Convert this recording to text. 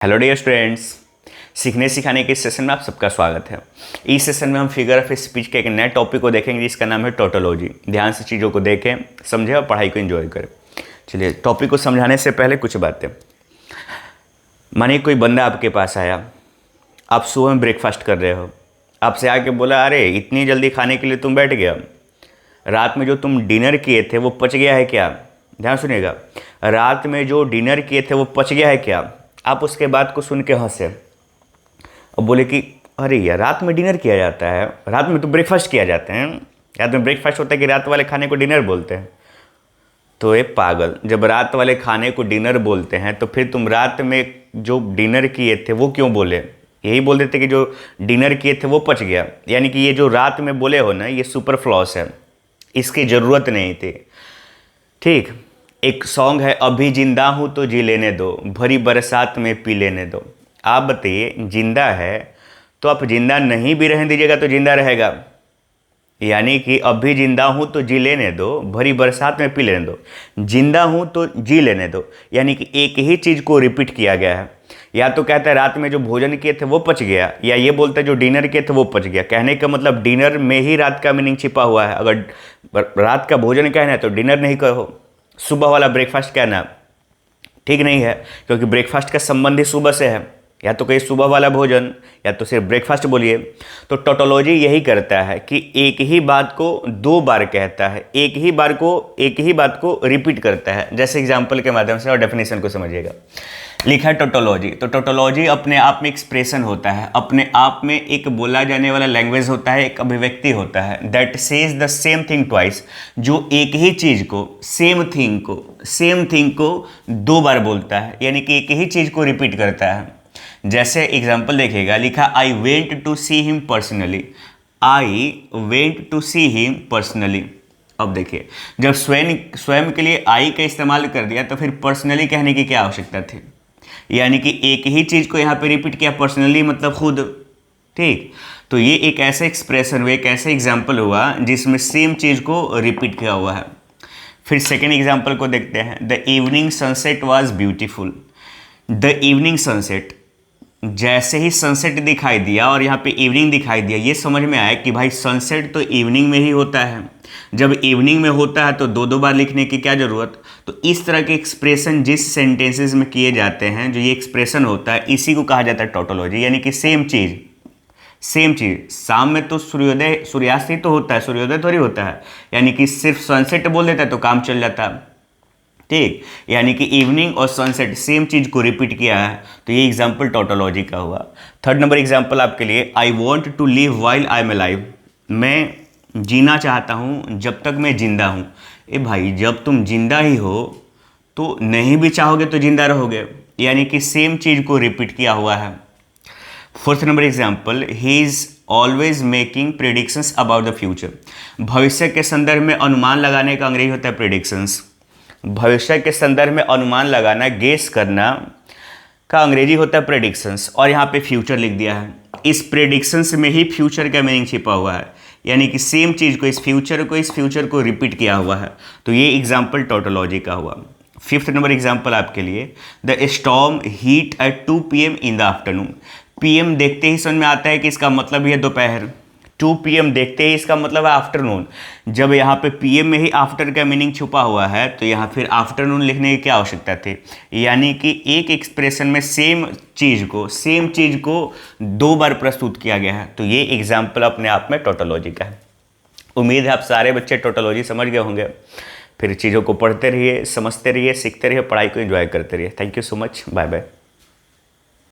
Hello dear students, सीखने सिखाने के इस सेशन में आप सबका स्वागत है। इस सेशन में हम फिगर ऑफ स्पीच के एक नए टॉपिक को देखेंगे जिसका नाम है टोटोलॉजी। ध्यान से चीज़ों को देखें, समझें और पढ़ाई को एंजॉय करें। चलिए, टॉपिक को समझाने से पहले कुछ बातें। मानिए कोई बंदा आपके पास आया, आप सुबह में ब्रेकफास्ट कर रहे हो, आपसे आके बोला अरे इतनी जल्दी खाने के लिए तुम बैठ गया, रात में जो तुम डिनर किए थे वो पच गया है क्या? ध्यान सुनिएगा, रात में जो डिनर किए थे वो पच गया है क्या? आप उसके बात को सुन के हंसे और बोले कि अरे यार रात में डिनर किया जाता है, रात में तो ब्रेकफास्ट किया जाते हैं, रात में ब्रेकफास्ट होता है कि रात वाले खाने को डिनर बोलते हैं। तो ये पागल, जब रात वाले खाने को डिनर बोलते हैं तो फिर तुम रात में जो डिनर किए थे वो क्यों बोले? यही बोल देते कि जो डिनर किए थे वो पच गया। यानी कि ये जो रात में बोले हो ना, ये सुपर फ्लॉस है, इसकी ज़रूरत नहीं थी। ठीक, एक सॉन्ग है, अभी जिंदा हूँ तो जी लेने दो, भरी बरसात में पी लेने दो। आप बताइए, जिंदा है तो आप जिंदा नहीं भी रहने दीजिएगा तो जिंदा रहेगा। यानी कि अभी जिंदा हूँ तो जी लेने दो, भरी बरसात में पी लेने दो। जिंदा हूँ तो जी लेने दो, यानी कि एक ही चीज़ को रिपीट किया गया है। या तो कहता है रात में जो भोजन किए थे वो पच गया, या ये बोलता है जो डिनर किए थे वो पच गया। कहने का मतलब डिनर में ही रात का मीनिंग छिपा हुआ है। अगर रात का भोजन कहना है तो डिनर नहीं कहो, सुबह वाला ब्रेकफास्ट कहना ठीक नहीं है, क्योंकि ब्रेकफास्ट का संबंध ही सुबह से है। या तो कहीं सुबह वाला भोजन या तो सिर्फ ब्रेकफास्ट बोलिए। तो टोटोलॉजी यही करता है कि एक ही बात को दो बार कहता है, एक ही बात को रिपीट करता है। जैसे एग्जांपल के माध्यम से और डेफिनेशन को समझिएगा। लिखा है टोटोलॉजी, तो टोटोलॉजी अपने आप में एक्सप्रेशन होता है, अपने आप में एक बोला जाने वाला लैंग्वेज होता है, एक अभिव्यक्ति होता है। That says the same thing twice, जो एक ही चीज़ को, सेम थिंग को दो बार बोलता है, यानी कि एक ही चीज़ को रिपीट करता है। जैसे एग्जाम्पल देखिएगा, लिखा I went to see him personally, I went to see him personally. अब देखिए, जब स्वयं के लिए आई का इस्तेमाल कर दिया तो फिर पर्सनली कहने की क्या आवश्यकता थी? यानी कि एक ही चीज़ को यहाँ पे रिपीट किया, पर्सनली मतलब खुद। ठीक, तो ये एक ऐसा एक्सप्रेशन हुआ, एक ऐसा एग्जाम्पल हुआ जिसमें सेम चीज़ को रिपीट किया हुआ है। फिर सेकेंड एग्जाम्पल को देखते हैं। The evening sunset was beautiful. The evening sunset, जैसे ही सनसेट दिखाई दिया और यहाँ पे इवनिंग दिखाई दिया, ये समझ में आया कि भाई सनसेट तो इवनिंग में ही होता है। जब इवनिंग में होता है तो दो बार लिखने की क्या ज़रूरत? तो इस तरह के एक्सप्रेशन जिस सेंटेंसेस में किए जाते हैं, जो ये एक्सप्रेशन होता है, इसी को कहा जाता है टोटोलॉजी। यानी कि सेम चीज़। शाम में तो सूर्यास्त ही तो होता है, सूर्योदय थोड़ी होता है। यानी कि सिर्फ सनसेट बोल देता है तो काम चल जाता है। ठीक, यानी कि इवनिंग और सनसेट सेम चीज़ को रिपीट किया है, तो ये एग्जाम्पल टोटोलॉजी का हुआ। थर्ड नंबर एग्जाम्पल आपके लिए, I want to live while I am alive. मैं जीना चाहता हूँ जब तक मैं जिंदा हूँ। ए भाई, जब तुम जिंदा ही हो तो नहीं भी चाहोगे तो जिंदा रहोगे, यानी कि सेम चीज़ को रिपीट किया हुआ है। Fourth number example, he is always making predictions about the future. भविष्य के संदर्भ में अनुमान लगाने का अंग्रेजी होता है प्रेडिक्शंस। भविष्य के संदर्भ में अनुमान लगाना, गेस करना का अंग्रेजी होता है प्रेडिक्शंस, और यहाँ पे फ्यूचर लिख दिया है। इस प्रेडिक्शंस में ही फ्यूचर का मीनिंग छिपा हुआ है, यानी कि सेम चीज़ को, इस फ्यूचर को रिपीट किया हुआ है। तो ये एग्जाम्पल टोटोलॉजी का हुआ। फिफ्थ नंबर एग्जाम्पल आपके लिए, the storm heat at 2 PM in the afternoon. PM देखते ही समझ में आता है कि इसका मतलब ये दोपहर। 2 PM देखते ही इसका मतलब है आफ्टरनून। जब यहाँ पे PM में ही आफ्टर का मीनिंग छुपा हुआ है तो यहाँ फिर आफ्टरनून लिखने की क्या आवश्यकता थी? यानी कि एक एक्सप्रेशन में सेम चीज़ को दो बार प्रस्तुत किया गया है। तो ये एग्जाम्पल अपने आप में टोटोलॉजी का है। उम्मीद है आप सारे बच्चे टोटोलॉजी समझ गए होंगे। फिर चीज़ों को पढ़ते रहिए, समझते रहिए, सीखते रहिए, पढ़ाई को एंजॉय करते रहिए। Thank you so much, bye bye.